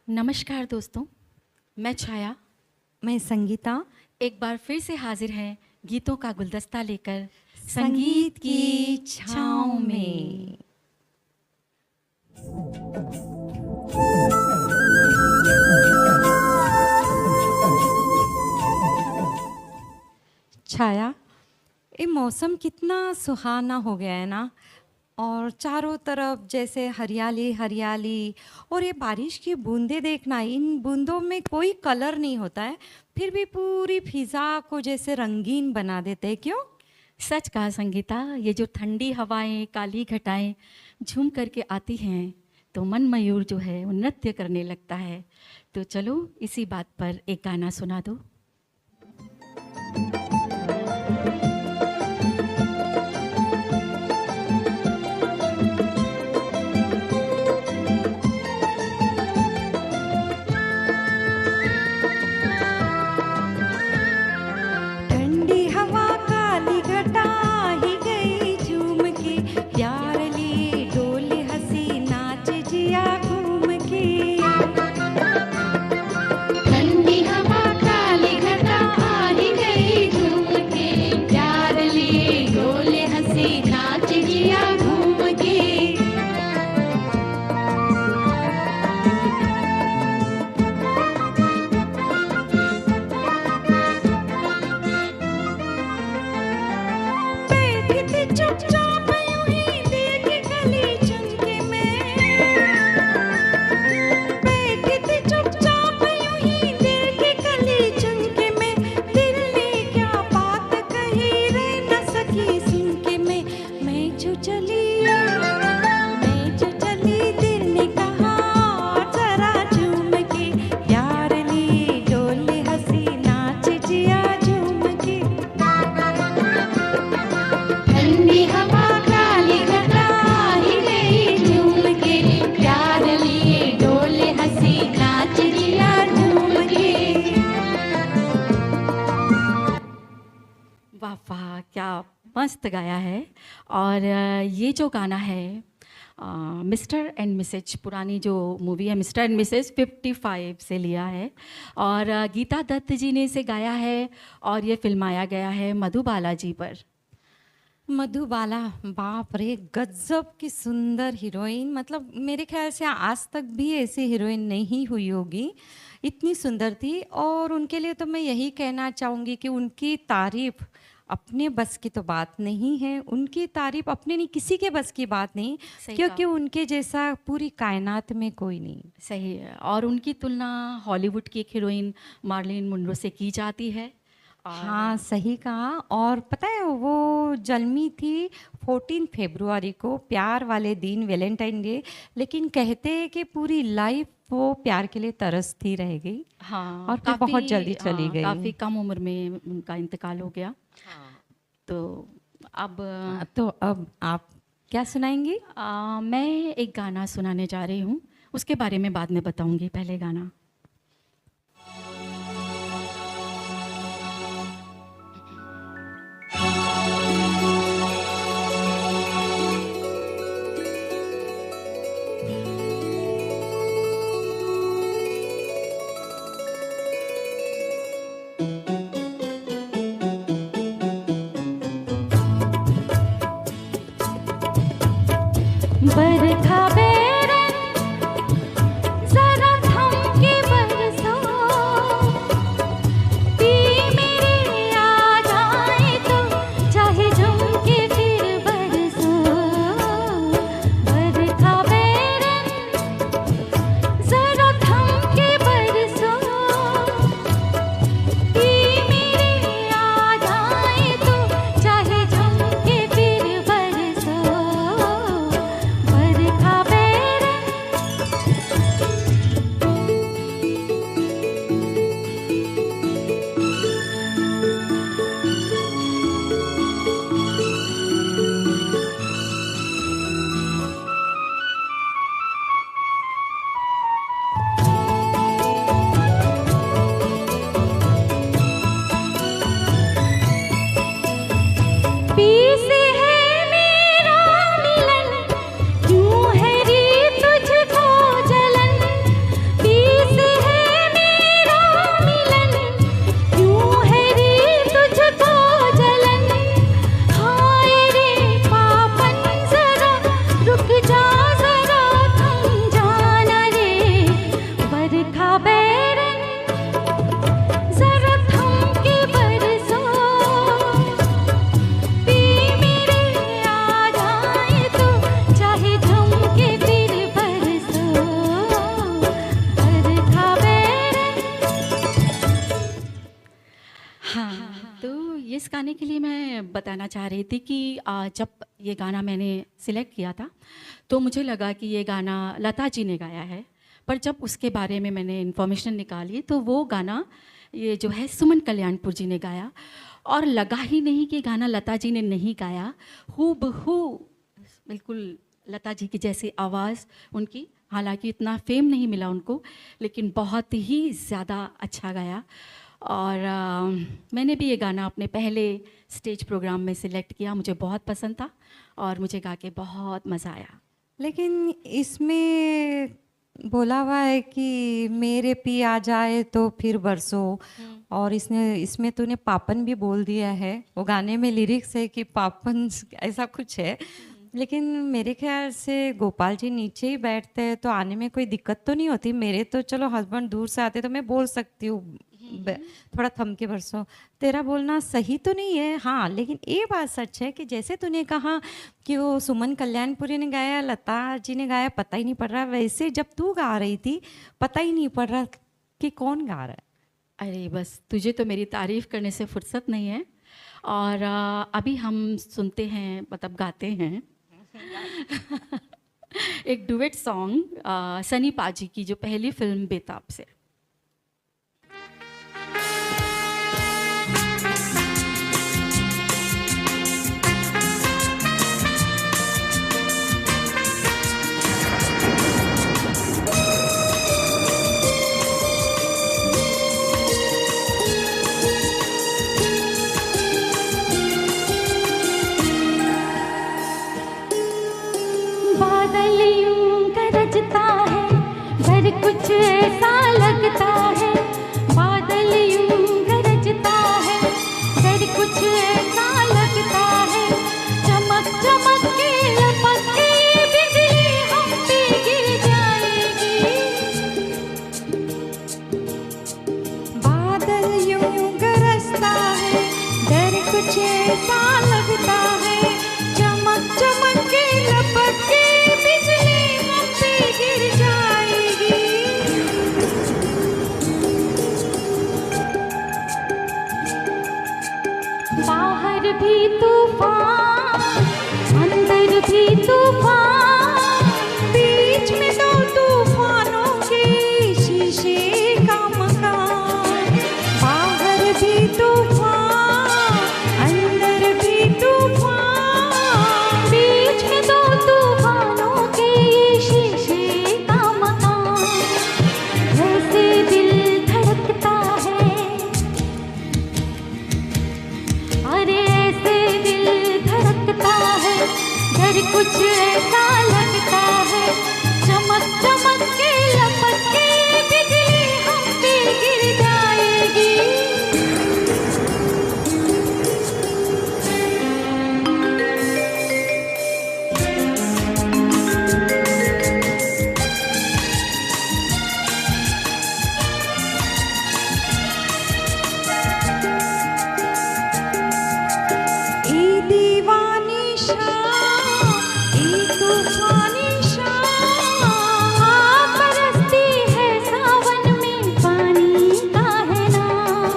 नमस्कार दोस्तों, मैं छाया मैं संगीता। एक बार फिर से हाजिर हैं गीतों का गुलदस्ता लेकर संगीत की छाँव में। छाया, ये मौसम कितना सुहाना हो गया है ना। और चारों तरफ जैसे हरियाली हरियाली, और ये बारिश की बूंदें देखना, इन बूंदों में कोई कलर नहीं होता है, फिर भी पूरी फिजा को जैसे रंगीन बना देते हैं। क्यों? सच कहा संगीता, ये जो ठंडी हवाएं, काली घटाएं झूम करके आती हैं तो मन मयूर जो है वो नृत्य करने लगता है। तो चलो इसी बात पर एक गाना सुना दो। ठंडी हवा काली घटा ही गई झूम के, प्यार लिए डोले हंसी नाच जिया घूम के। ठंडी हवा काली घटा ही गई झूम के, प्यार लिए डोले हंसी नाच जिया घूम के। बैठी थी चुपचाप यूं ही देख गली चुनके में, बैठी थी चुपचाप यूं ही देख गली चुनके में। दिल ने क्या बात कही रे न सकी सुन के मैं जो चली दिल ने कहा जरा झूम के, प्यार लिए डोले हंसी नाच जिया झूम के। ठंडी हवा काली घटा ही गई झूम के, प्यार लिए डोले हंसी नाच जिया झूम के। वाह वाह, क्या मस्त गाया है। और ये जो गाना है मिस्टर एंड मिसेज, पुरानी जो मूवी है मिस्टर एंड मिसेज 55 से लिया है। और गीता दत्त जी ने इसे गाया है और ये फिल्माया गया है मधुबाला जी पर। मधुबाला, बाप रे, गजब की सुंदर हीरोइन। मतलब मेरे ख्याल से आज तक भी ऐसी हीरोइन नहीं हुई होगी, इतनी सुंदर थी। और उनके लिए तो मैं यही कहना चाहूँगी कि उनकी तारीफ अपने बस की तो बात नहीं है, उनकी तारीफ अपने नहीं, किसी के बस की बात नहीं, सही क्योंकि कहा। उनके जैसा पूरी कायनात में कोई नहीं। सही है। और उनकी तुलना हॉलीवुड की एक हीरोइन मार्लिन मुनरो से की जाती है। और हाँ, सही कहा। और पता है वो जन्मी थी 14 फरवरी को, प्यार वाले दिन, वैलेंटाइन डे। लेकिन कहते हैं कि पूरी लाइफ वो प्यार के लिए तरसती रह गई हाँ, और फिर बहुत जल्दी चली गई। काफ़ी कम उम्र में उनका इंतकाल हो गया। तो अब तो अब आप क्या सुनाएंगी? मैं एक गाना सुनाने जा रही हूँ, उसके बारे में बाद में बताऊंगी। पहले गाना बरखा बेरन जरा थम के इस गाने के लिए मैं बताना चाह रही थी कि जब ये गाना मैंने सिलेक्ट किया था तो मुझे लगा कि ये गाना लता जी ने गाया है, पर जब उसके बारे में मैंने इन्फॉर्मेशन निकाली तो वो गाना ये जो है सुमन कल्याणपुर जी ने गाया। और लगा ही नहीं कि गाना लता जी ने नहीं गाया, हूबहू बिल्कुल लता जी की जैसी आवाज़ उनकी। हालांकि इतना फेम नहीं मिला उनको, लेकिन बहुत ही ज़्यादा अच्छा गाया। और मैंने भी ये गाना अपने पहले स्टेज प्रोग्राम में सिलेक्ट किया, मुझे बहुत पसंद था और मुझे गा के बहुत मज़ा आया। लेकिन इसमें बोला हुआ है कि मेरे पी आ जाए तो फिर बरसो, और इसमें तूने पापन भी बोल दिया है। वो गाने में लिरिक्स है कि पापन ऐसा कुछ है। लेकिन मेरे ख्याल से गोपाल जी नीचे ही बैठते हैं तो आने में कोई दिक्कत तो नहीं होती। मेरे तो चलो हस्बैंड दूर से आते तो मैं बोल सकती हूँ थोड़ा थम के बरसो। तेरा बोलना सही तो नहीं है, हाँ, लेकिन ये बात सच है कि जैसे तूने कहा कि वो सुमन कल्याणपुरी ने गाया, लता जी ने गाया, पता ही नहीं पड़ रहा, वैसे जब तू गा रही थी पता ही नहीं पड़ रहा कि कौन गा रहा है। अरे बस तुझे तो मेरी तारीफ़ करने से फुर्सत नहीं है। और अभी हम सुनते हैं, मतलब गाते हैं एक डुएट सॉन्ग सनी पाजी की जो पहली फिल्म बेताब से। बादल यूं गरजता है, घर कुछ ऐसा लगता है। बादल यूं गरजता है, घर कुछ ऐसा लगता है। चमक चमक के लपक के बिजली हम पे गिर जाएगी। बादल यूं गरजता है, डर कुछ ऐसा लगता है। चमक चमक के लपक के बिजली हम पे गिर जाएगी। बाहर भी तूफान, अंदर भी तूफान, बीच में दो तूफानों के शीशे का मकान। बाहर भी तूफान, अंदर भी तूफान, बीच में दो तूफानों के ये शीशे का मकान। ऐसे दिल धड़कता है, अरे ऐसे दिल धड़कता है। डर कुछ ऐसा लगता है, चमक चमक के लपक के बिजली हम पे गिर जाएगी। ई दीवानी शाम, ई तूफानी शाम, हाँ बरसती है सावन में पानी का है नाम।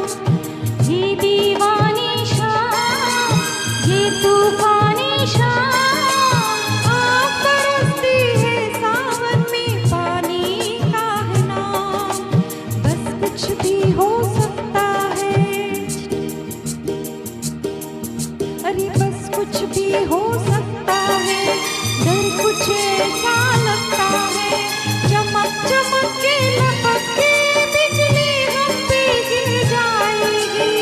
ये दीवानी शाम, ये तूफानी शाम, आग बरसती है सावन में पानी का है नाम। बस कुछ भी हो सकता है, अरे बस कुछ भी हो सकता है। डर कुछ ऐसा लगता है, चमक चमक के लपक के बिजली हम पे गिर जाएगी।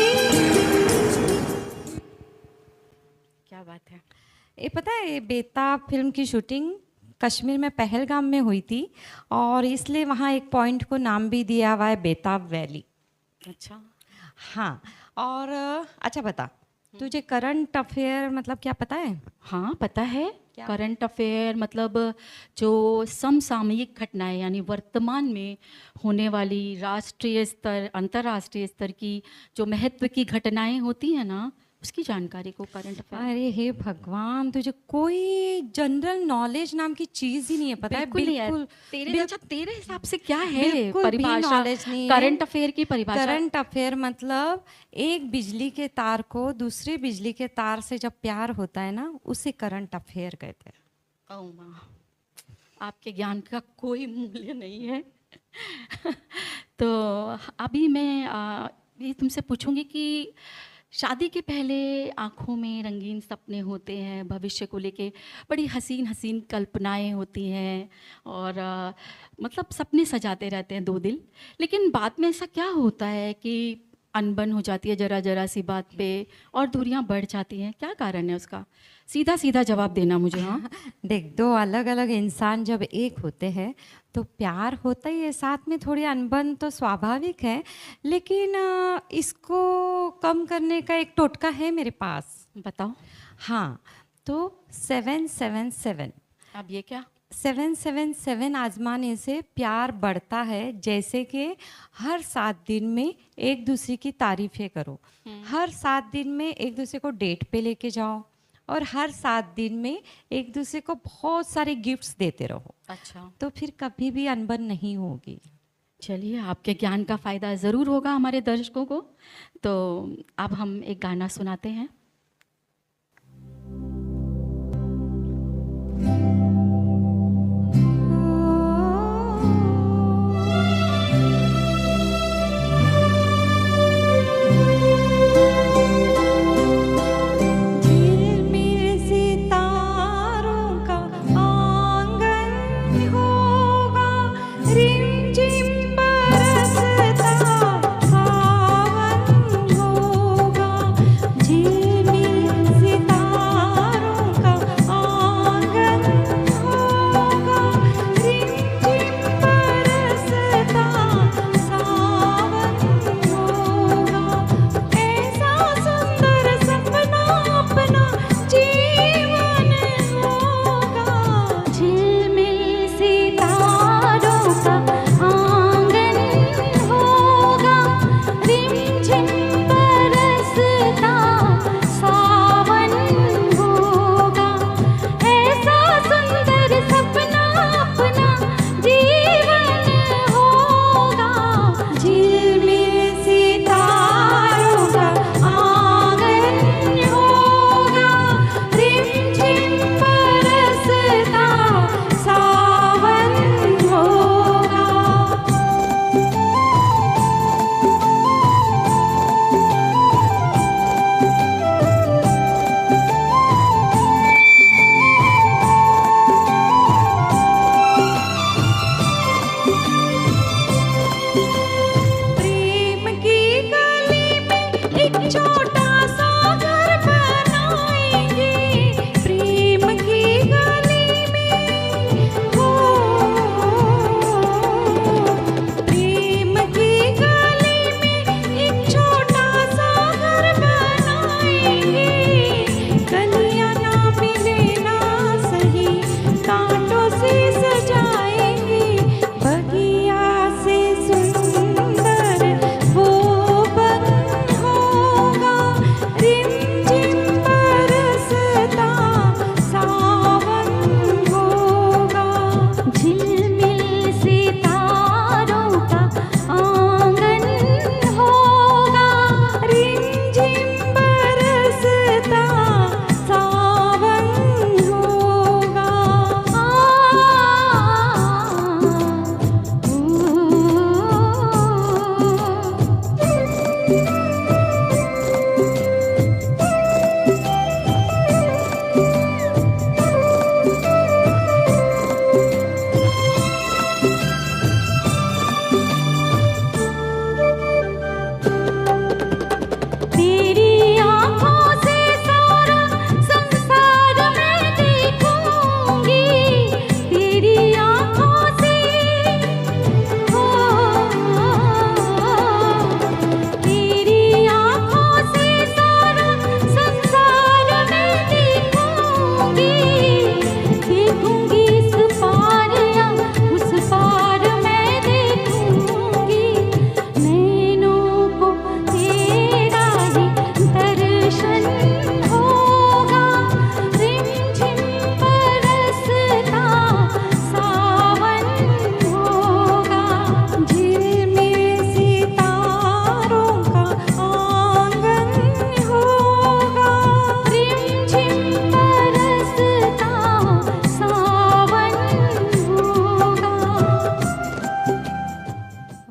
क्या बात है। ये पता है, ये बेताब फिल्म की शूटिंग कश्मीर में पहलगाम में हुई थी, और इसलिए वहाँ एक पॉइंट को नाम भी दिया हुआ है बेताब वैली। अच्छा, हाँ, और अच्छा बता, तुझे करंट अफेयर मतलब क्या पता है? हाँ पता है। क्या? करंट अफेयर मतलब जो समसामयिक घटनाएं, यानी वर्तमान में होने वाली राष्ट्रीय स्तर, अंतर्राष्ट्रीय स्तर की जो महत्व की घटनाएं होती हैं ना, उसकी जानकारी को, करंट अफेयर। अरे हे भगवान, तुझे कोई जनरल नॉलेज नाम की चीज ही नहीं है, पता है? बिल्कुल नहीं है। बिल्कुल अच्छा, तेरे हिसाब से क्या है बिल्कुल भी परिभाषा knowledge नहीं है। करंट अफेयर की परिभाषा? करंट अफेयर मतलब एक बिजली के तार को दूसरे बिजली के तार से जब प्यार होता है ना, उसे करंट अफेयर कहते हैं। ओह माँ, आपके ज्ञान का कोई मूल्य नहीं है। तो अभी मैं ये तुमसे पूछूंगी कि शादी के पहले आँखों में रंगीन सपने होते हैं, भविष्य को लेके बड़ी हसीन हसीन कल्पनाएं होती हैं, और मतलब सपने सजाते रहते हैं दो दिल। लेकिन बाद में ऐसा क्या होता है कि अनबन हो जाती है जरा जरा सी बात पे, और दूरियां बढ़ जाती हैं? क्या कारण है उसका? सीधा सीधा जवाब देना मुझे। हाँ, देख, दो अलग अलग इंसान जब एक होते हैं तो प्यार होता ही है, साथ में थोड़ी अनबन तो स्वाभाविक है, लेकिन इसको कम करने का एक टोटका है मेरे पास। बताओ। हाँ, तो 777, अब ये क्या? 777 आजमाने से प्यार बढ़ता है। जैसे कि हर 7 दिन में एक दूसरे की तारीफ़ें करो, हर 7 दिन में एक दूसरे को डेट पे लेके जाओ, और हर 7 दिन में एक दूसरे को बहुत सारे गिफ्ट्स देते रहो। अच्छा, तो फिर कभी भी अनबन नहीं होगी। चलिए, आपके ज्ञान का फ़ायदा ज़रूर होगा हमारे दर्शकों को। तो अब हम एक गाना सुनाते हैं। झिलमिल सितारों का आंगन होगा, रिमझिम बरसता सावन होगा। झिलमिल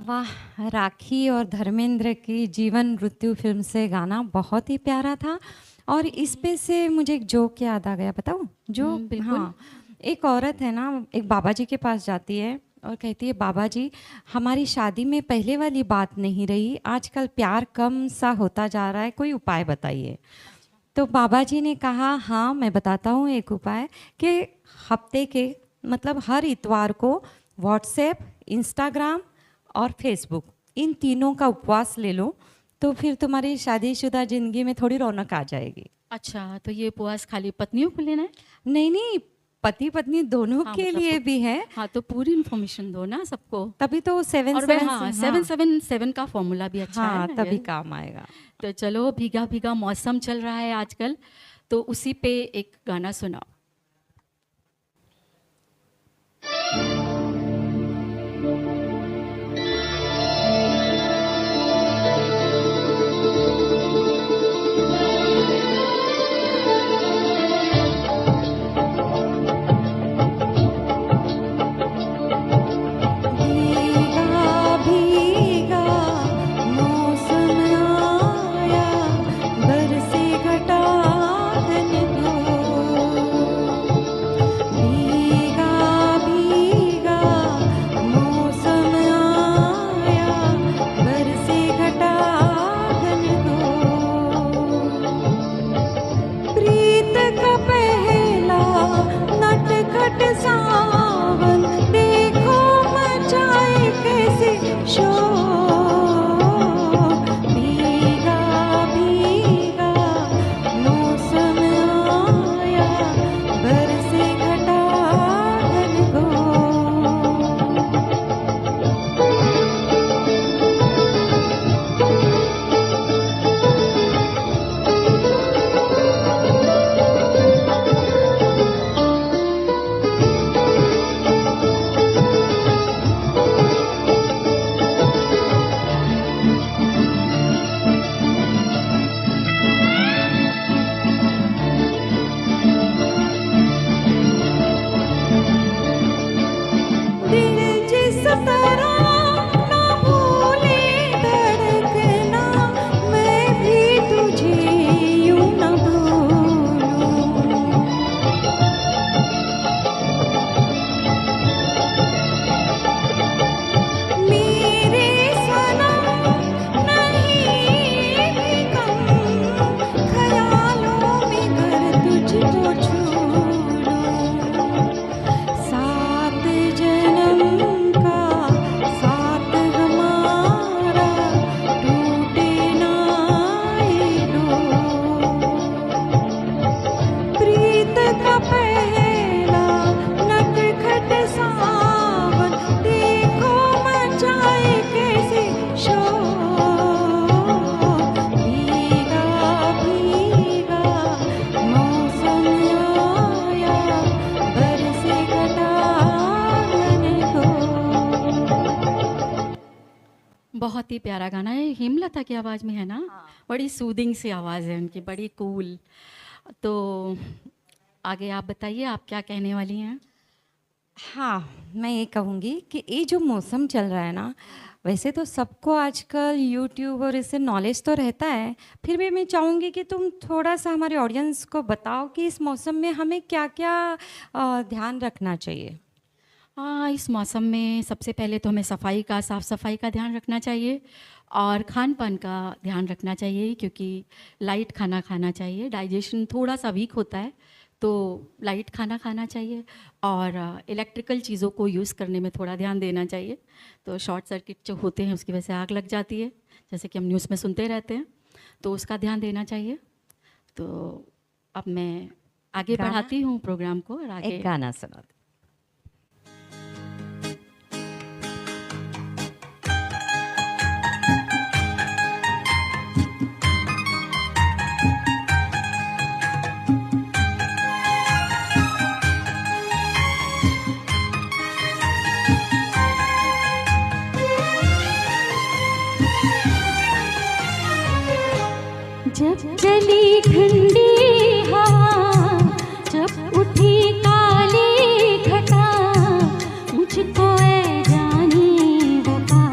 वाह, राखी और धर्मेंद्र की जीवन मृत्यु फिल्म से गाना बहुत ही प्यारा था। और इस पे से मुझे एक जोक याद आ गया, बताऊँ जो? बिल्कुल। हाँ, एक औरत है ना, एक बाबा जी के पास जाती है और कहती है, बाबा जी हमारी शादी में पहले वाली बात नहीं रही, आजकल प्यार कम सा होता जा रहा है, कोई उपाय बताइए। तो बाबा जी ने कहा, हाँ मैं बताता हूँ एक उपाय, कि हफ्ते के मतलब हर इतवार को व्हाट्सएप, इंस्टाग्राम और फेसबुक, इन तीनों का उपवास ले लो, तो फिर तुम्हारी शादीशुदा ज़िंदगी में थोड़ी रौनक आ जाएगी। अच्छा, तो ये उपवास खाली पत्नियों को लेना है? नहीं नहीं, पति पत्नी दोनों हाँ, के मतलब लिए भी है, हाँ, तो पूरी इन्फॉर्मेशन दो ना सबको। तभी तो 7 और 7 हाँ, 777 का फॉर्मूला भी अच्छा हाँ, है। तभी ये। काम आएगा। तो चलो, भीगा भीगा मौसम चल रहा है आजकल, तो उसी पे एक गाना सुनाओ। भीगा भीगा मौसम आया, बरसे घटा घन घोर। भीगा भीगा मौसम आया, बरसे घटा घन घोर। प्रीत का पहला नटखट सावन, देखो मचाए कैसे शोर। भीगा भीगा मौसम आया, बरसे घटा घन घोर। दिल जिस तरह ना भूले धड़कना, मैं भी तुझे यूं न भूलूं। मेरे सनम नहीं भी कम, ख्यालों में घर तुझको छू लूं। सात जन्म का साथ हमारा, टूटे ना ये डोर। प्रीत का पहला नटखट सावन, देखो मचाए कैसे शोर। भीगा भीगा मौसम आया, बरसे घटा घन घोर। बहुत ही प्यारा गाना है, हेमलता की आवाज़ में है ना? बड़ी सूदिंग सी आवाज़ है उनकी, बड़ी कूल। तो आगे आप बताइए, आप क्या कहने वाली हैं? हाँ, मैं ये कहूँगी कि ये जो मौसम चल रहा है ना, वैसे तो सबको आजकल यूट्यूब और इससे नॉलेज तो रहता है, फिर भी मैं चाहूँगी कि तुम थोड़ा सा हमारे ऑडियंस को बताओ कि इस मौसम में हमें क्या क्या ध्यान रखना चाहिए। हाँ, इस मौसम में सबसे पहले तो हमें सफाई का, साफ़ सफाई का ध्यान रखना चाहिए, और खान पान का ध्यान रखना चाहिए, क्योंकि लाइट खाना खाना चाहिए। डाइजेशन थोड़ा सा वीक होता है, तो लाइट खाना खाना चाहिए, और इलेक्ट्रिकल चीज़ों को यूज़ करने में थोड़ा ध्यान देना चाहिए। तो शॉर्ट सर्किट जो होते हैं उसकी वजह से आग लग जाती है, जैसे कि हम न्यूज़ में सुनते रहते हैं, तो उसका ध्यान देना चाहिए। तो अब मैं आगे गाना? बढ़ाती हूँ प्रोग्राम को, और आगे एक गाना सुना दो। जब चली ठंडी हवा, जब उठी काली घटा, मुझको ऐ जानी वफा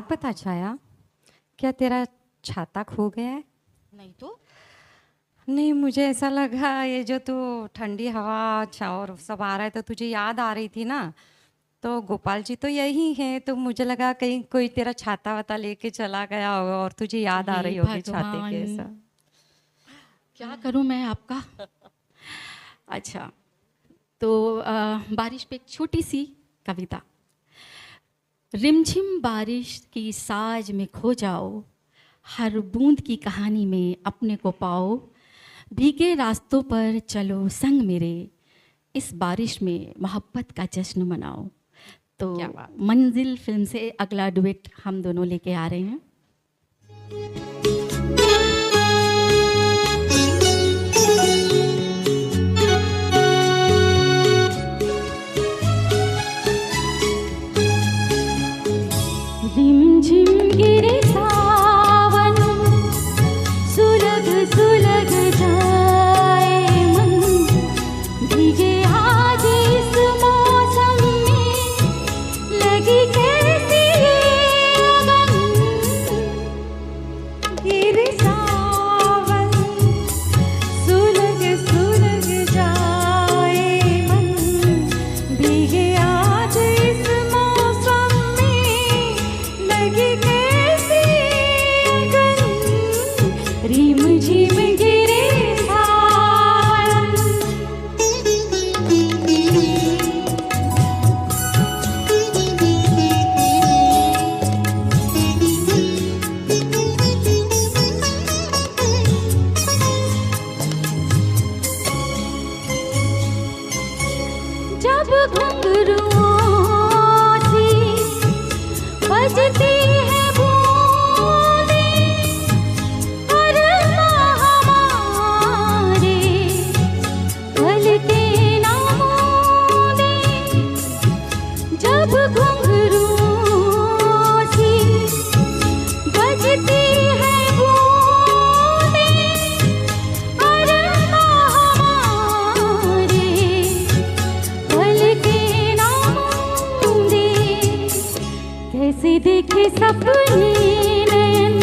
बात बता छाया, क्या तेरा छाता खो गया है? नहीं तो नहीं, मुझे ऐसा लगा ये जो तू ठंडी हवा अच्छा और सब आ रहा है तो तुझे याद आ रही थी ना, तो गोपाल जी तो यही है, तो मुझे लगा कहीं कोई तेरा छाता वाता लेके चला गया होगा और तुझे याद आ हे रही होगी छाते भगवान। के ऐसा। क्या करूं मैं आपका। अच्छा, तो बारिश पे एक छोटी सी कविता। रिमझिम बारिश की साज में खो जाओ, हर बूंद की कहानी में अपने को पाओ, भीगे रास्तों पर चलो संग मेरे, इस बारिश में मोहब्बत का जश्न मनाओ। तो क्या बात। मंजिल फिल्म से अगला डुएट हम दोनों लेके आ रहे हैं। रिमझिम गिरे सावन, सुलग सुलग जाए मन, भीगे आज इस मौसम में, लगी कैसी ये अगन। गिरे सावन, सुलग सुलग जाए मन, भीगे आज इस मौसम में, लगी कैसी अगन। रिम झिम गिरे सावन। जब घुंघरुओं सी बजती है बूंदें, और हमारे पलके ना मूंदें। जब घुंघरुओं सी बजती है बूंदें, और हमारे पलके ना मूंदे। कैसे देखे सपने नयन,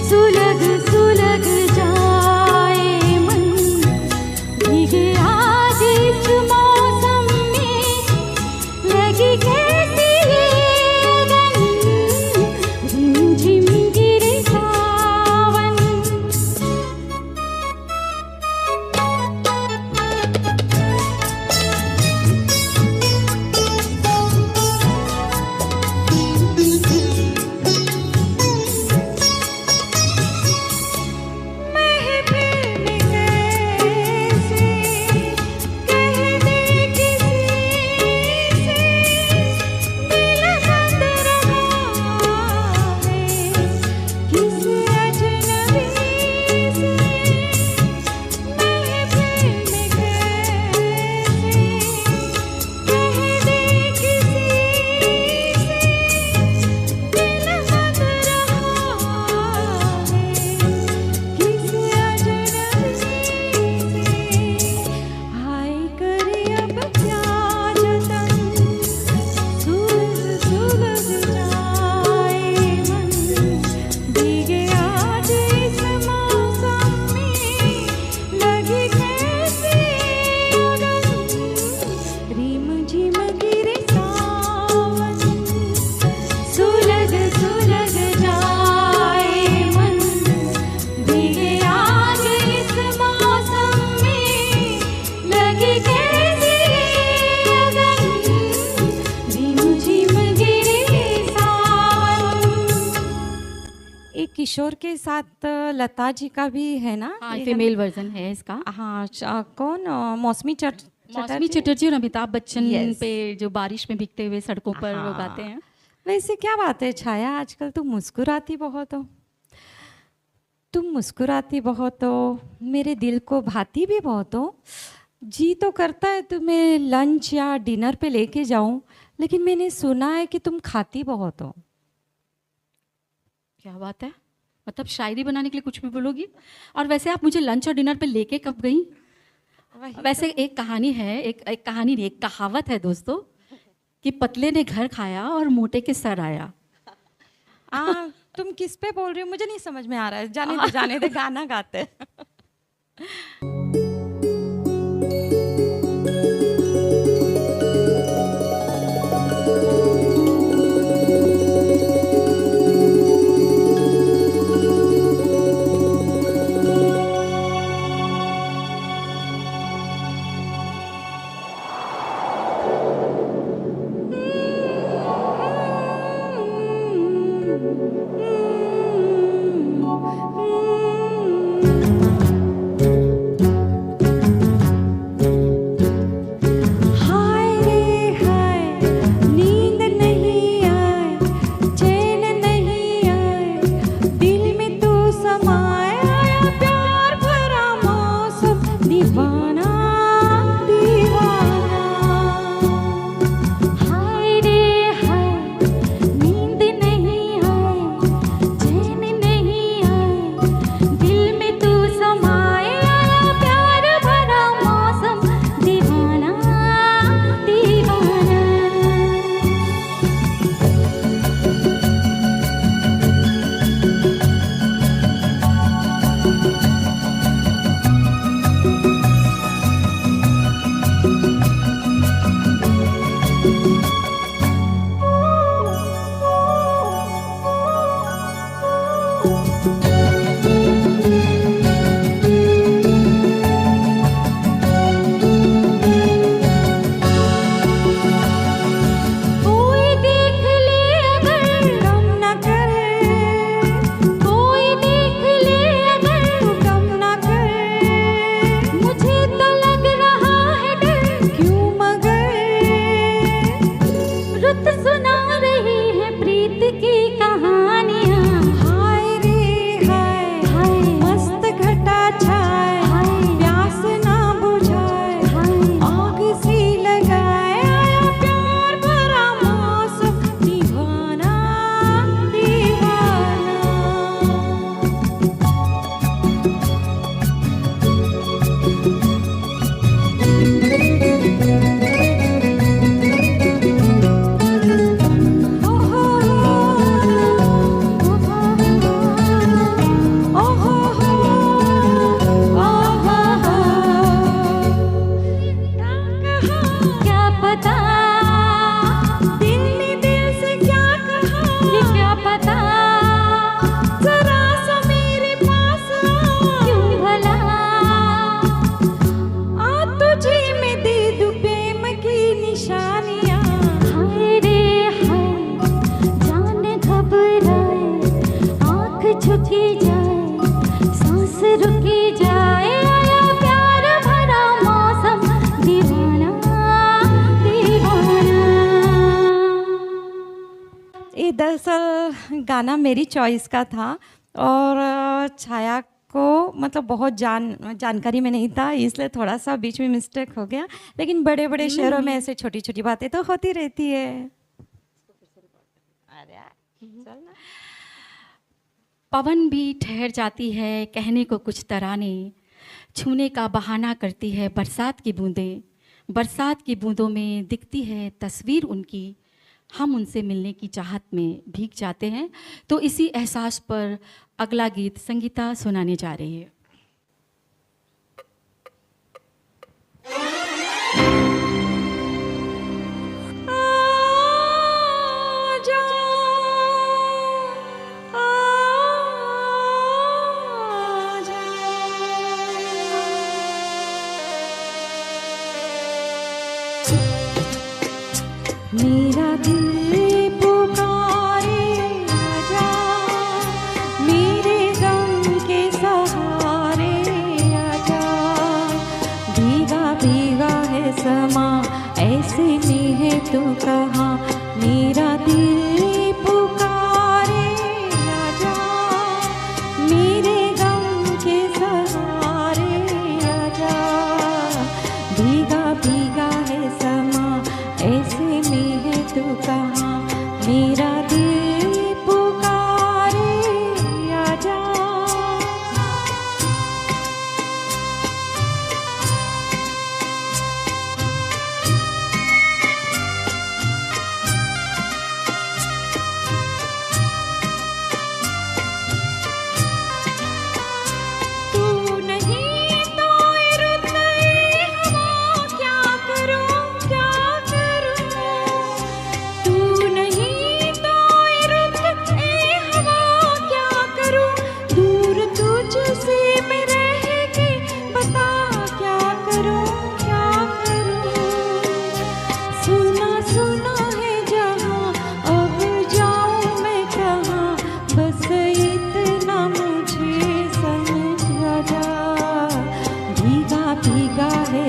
सुलग सुलग जाए मन, भीगे आज इस मौसम में, लगी कैसी ये अगन। रिम झिम गिरे सावन। महफिल में कैसे कह दे किसी से, दिल बंद रहा है किस अजनबी से। महफिल में कैसे कह दे किसी से, दिल बंद रहा है किस अजनबी से। हाय करे अब क्या जतन, सुलग सुलग जाए मन, भीगे आज इस मौसम में, लगी कैसी अगन। रिम झिम गिरे सावन, सुलग सुलग जाए मन, भीगे आज इस मौसम में, लगी कैसी अगन। रिम झिम गिरे सावन। एक किशोर के साथ लता जी का भी है ना? हाँ, ये है फीमेल वर्जन है इसका। ना? हाँ, कौन मौसमी मौसमी चटर्जी और अमिताभ बच्चन Yes. पे जो बारिश में भीगते हुए सड़कों पर वो हाँ। गाते हैं। वैसे क्या बात है छाया, आजकल तुम मुस्कुराती बहुत हो, तुम मुस्कुराती बहुत हो, मेरे दिल को भाती भी बहुत हो। जी तो करता है तुम्हें लंच या डिनर पे लेके जाऊं, लेकिन मैंने सुना है कि तुम खाती बहुत हो। क्या बात है, मतलब शायरी बनाने के लिए कुछ भी बोलोगी। और वैसे आप मुझे लंच और डिनर पे लेके कब गई? वैसे एक कहानी है, एक कहानी नहीं, एक कहावत है दोस्तों, कि पतले ने घर खाया और मोटे के सर आया। तुम किस पे बोल रही हो मुझे नहीं समझ में आ रहा है, जाने दे गाना गाते हैं। दरअसल गाना मेरी चॉइस का था और छाया को मतलब बहुत जानकारी में नहीं था, इसलिए थोड़ा सा बीच में मिस्टेक हो गया। लेकिन बड़े बड़े शहरों में ऐसे छोटी छोटी बातें तो होती रहती है। पवन भी ठहर जाती है कहने को कुछ तराने, छूने का बहाना करती है बरसात की बूंदें, बरसात की बूंदों में दिखती है तस्वीर उनकी, हम उनसे मिलने की चाहत में भीग जाते हैं। तो इसी एहसास पर अगला गीत संगीता सुनाने जा रही है। मेरा दिल पुकारे आजा, मेरे गम के सहारे आजा, भीगा भीगा है समा ऐसे में है तू कहाँ, मेरा दिल पुकारे आजा, मेरे गम के सहारे आजा, भीगा भीगा है समा ऐसे में है तू कहाँ, मेरा दिल पुकारे आजा।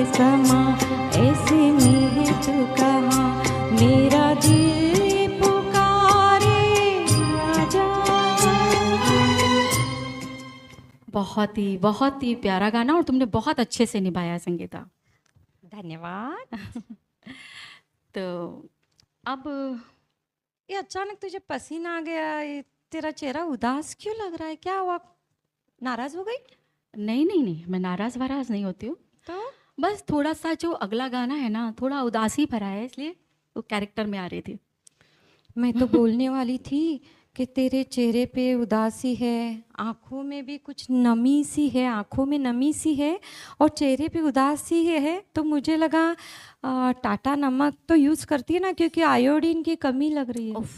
समा ऐसे में तू कहाँ, मेरा दिल पुकारे आजा। बहुत ही प्यारा गाना और तुमने बहुत अच्छे से निभाया संगीता। धन्यवाद। तो अब ये अचानक तुझे पसीना आ गया, ये तेरा चेहरा उदास क्यों लग रहा है? क्या हुआ, नाराज हो गई? नहीं, मैं नाराज वाराज नहीं होती हूँ। तो बस थोड़ा सा जो अगला गाना है ना थोड़ा उदासी भरा है, इसलिए वो कैरेक्टर में आ रही थी। मैं तो बोलने वाली थी कि तेरे चेहरे पे उदासी है, आँखों में भी कुछ नमी सी है, आँखों में नमी सी है और चेहरे पे उदासी है, तो मुझे लगा टाटा नमक तो यूज़ करती है ना, क्योंकि आयोडीन की कमी लग रही है। उफ,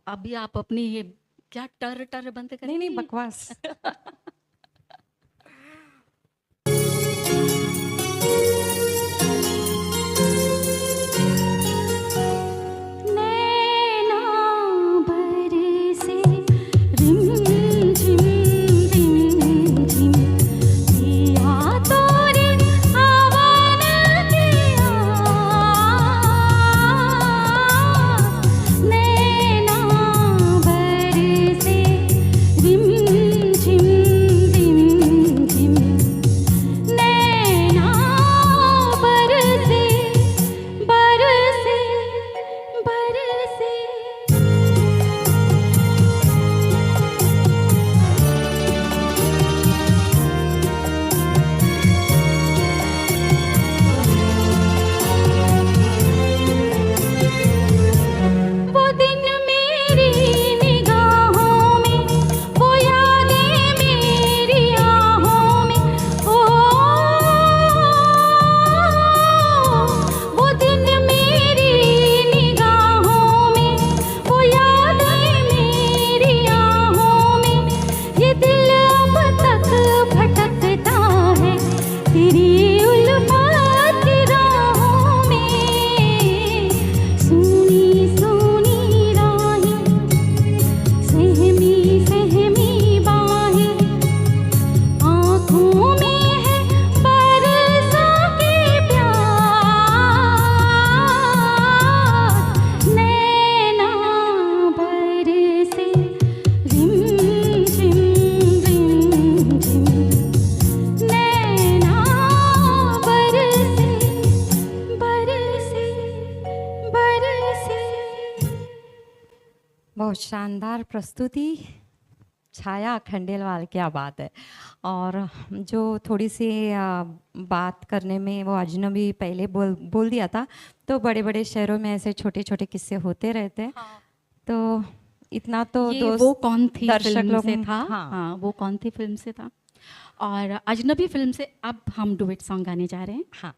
अभी आप अपनी ये क्या टर टर बंद करें? नहीं बकवास। नैना बरसे रिम झिम रिम झिम, पिया तोरे आवन किया। नैना बरसे रिम झिम रिम झिम, नैना बरसे बरसे बरसे। वो दिन मेरी निगाहों में, वो यादें मेरी आहों में, ओ वो दिन मेरी निगाहों में, वो यादें मेरी आहों में। ये दिल अब तक भटकता है तेरी उल्फत की राहों में। सुनी सुनी राहें, सहमी सहमी बाहें, आँखों में है बरसों के प्यार। नैना बरसे रिम झिम रिम झिम, नैना बरसे बरसे बरसे। बहुत शानदार प्रस्तुति छाया खंडेलवाल, क्या बात है। और जो थोड़ी सी बात करने में वो अजनबी पहले बोल दिया था, तो बड़े बड़े शहरों में ऐसे छोटे छोटे किस्से होते रहते हैं। तो इतना तो ये दोस्त वो कौन थी दर्शक फिल्म लोग से था? हाँ। हाँ, वो कौन थी फिल्म से था। और अजनबी फिल्म से अब हम डुएट सॉन्ग गाने जा रहे हैं। हाँ।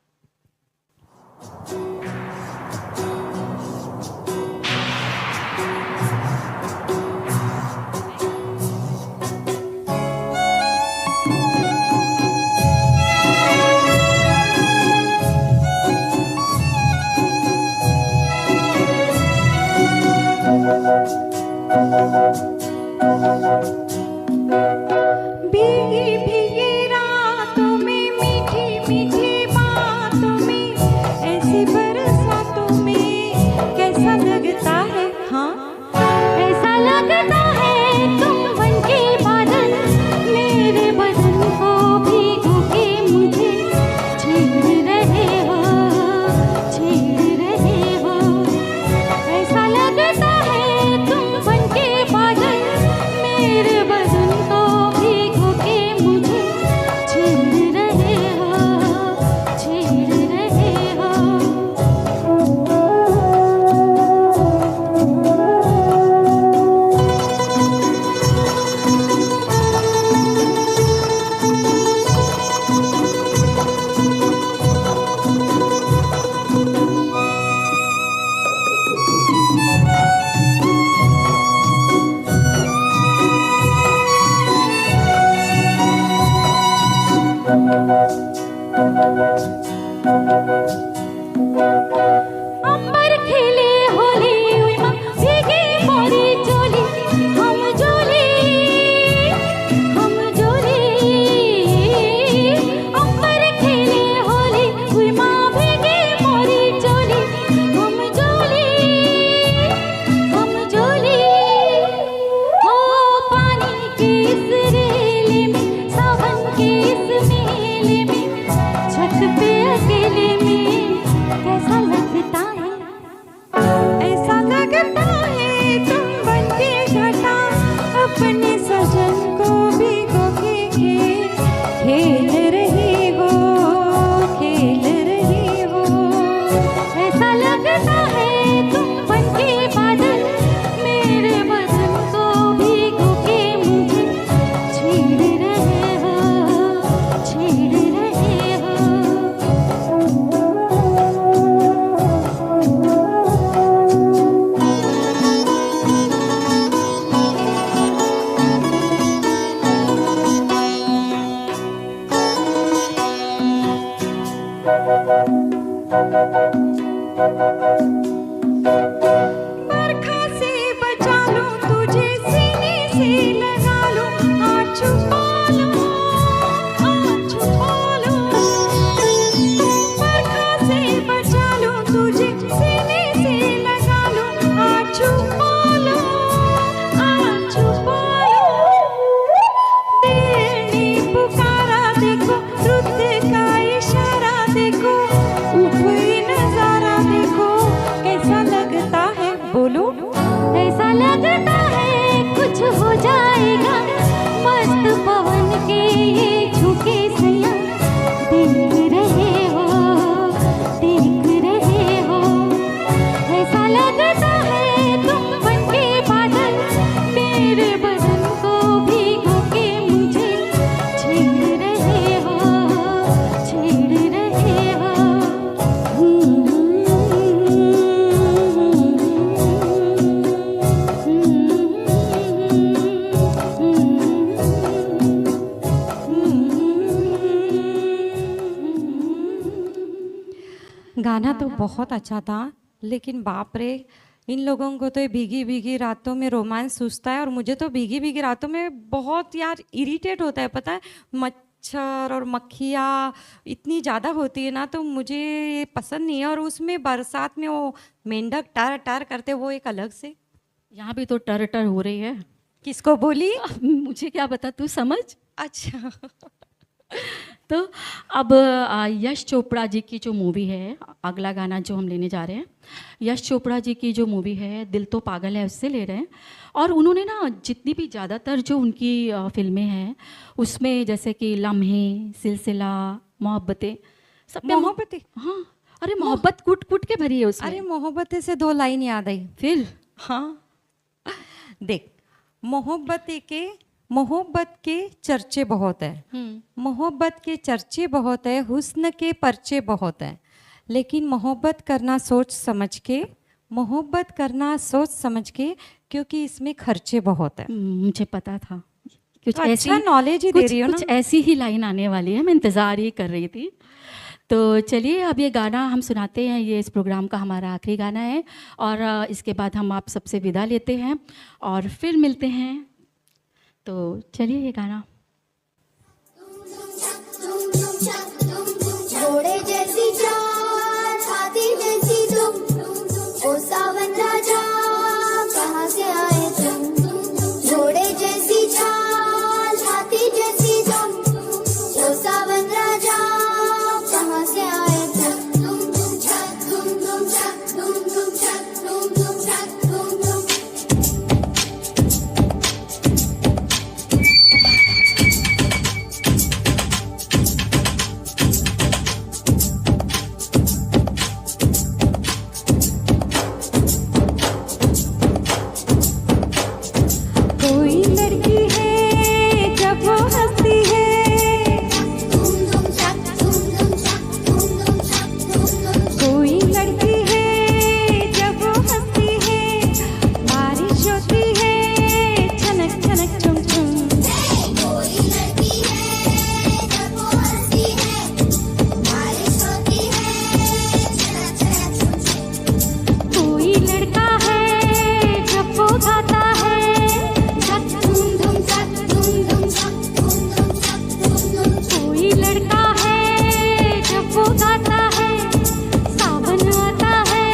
भीगी भीगी रातों में, मीठी मीठी बातों में, ऐसी बरसातों में कैसा लगता है, हाँ ऐसा लगता है तुम बन के बादल, मेरे बदन को भीगो के मुझे छेड़ रहे हो, छेड़ रहे हो। ऐसा लगता है तुम बन के बादल, मेरे बदन को भीगो के मुझे छेड़ रहे हो, छेड़ रहे हो। अंबर खेले होली उइमा, भीगी मोरी चोली, हम जोली हम जोली। अंबर खेले होली उइमा, बरखा से बचा लूं तुझे सीने से लगा लूं आ छुपा लूं बरखा से बचा लूं तुझे सीने से लगा लूं आ छुपा लूं दिल ने पुकारा देखो रुत का इशारा देखो ऊपरी नजारा देखो कैसा लगता है बोलो ऐसा लगता है कुछ हो जाएगा मस्त पवन के ये झुके सैया देख रहे हो ऐसा लगता है तुम बन के बादल मेरे बदन को भिगो के मुझे छेड़ रहे हो गाना तो बहुत अच्छा था लेकिन बाप रे इन लोगों को तो ये भीगी भीगी रातों में रोमांस सूझता है और मुझे तो भीगी भीगी रातों में बहुत यार इरिटेट होता है पता है मच्छर और मक्खियाँ इतनी ज़्यादा होती है ना तो मुझे ये पसंद नहीं है और उसमें बरसात में वो मेंढक टर टर करते वो एक अलग से यहाँ भी तो टर टर हो रही है। किसको बोली मुझे क्या बता, तू समझ। अच्छा तो अब यश चोपड़ा जी की जो मूवी है, अगला गाना जो हम लेने जा रहे हैं, यश चोपड़ा जी की जो मूवी है दिल तो पागल है उससे ले रहे हैं। और उन्होंने ना जितनी भी ज़्यादातर जो उनकी फिल्में हैं उसमें जैसे कि लम्हे, सिलसिला, मोहब्बतें, सब में मोहब्बतें, हाँ अरे मोहब्बत कूट कूट के भरी है उसमें। अरे मोहब्बतें से 2 लाइन याद आई फिर हाँ देख मोहब्बत के चर्चे बहुत है, मोहब्बत के चर्चे बहुत है, हुस्न के पर्चे बहुत है, लेकिन मोहब्बत करना सोच समझ के क्योंकि इसमें खर्चे बहुत है। मुझे पता था कुछ तो ऐसी अच्छा नॉलेज ही दे रही हो ना। कुछ ऐसी ही लाइन आने वाली है, मैं इंतज़ार ही कर रही थी। तो चलिए अब ये गाना हम सुनाते हैं, ये इस प्रोग्राम का हमारा आखिरी गाना है और इसके बाद हम आप सबसे विदा लेते हैं और फिर मिलते हैं। तो चलिए ये गाना। घोड़े जैसी चाल, हाथी जैसी तुम, ओ सावन राजा कहाँ से आए तुम। घोड़े जैसी चाल, हाथी जैसी तुम, ओ सावन राजा कहाँ से आए तुम। तुम छक तुम छक तुम छक तुम छक तुम। कोई लड़की है जब वो हंसती है, कोई लड़की है जब वो हंसती है, बारिश होती है छनक छनक चुम चुम। कोई लड़की है जब वो हंसती है, बारिश होती है छनक छनक चुम चुम। कोई लड़का है जब वो गाता है कोई लड़का है जब वो गाता है, सावन आता है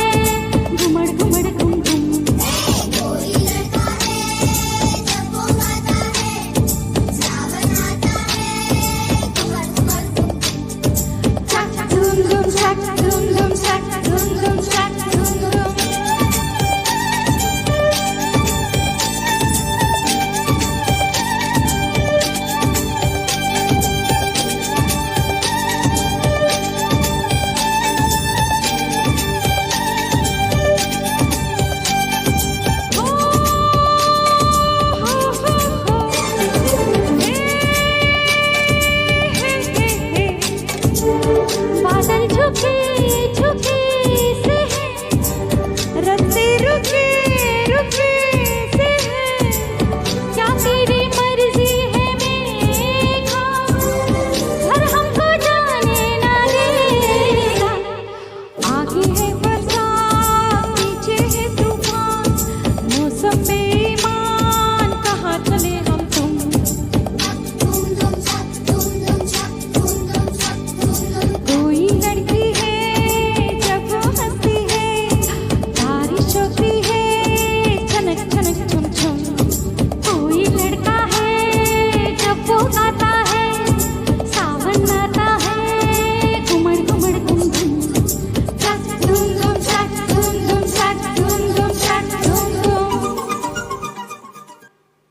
घुमड़ घुमड़ घुम घुम। कोई लड़का है जब वो गाता है, सावन आता है घुमड़ घुमड़ घुम घुम। चक धूम धूम चक धूम धूम चक धूम धूम चक धूम धूम। बादल झुके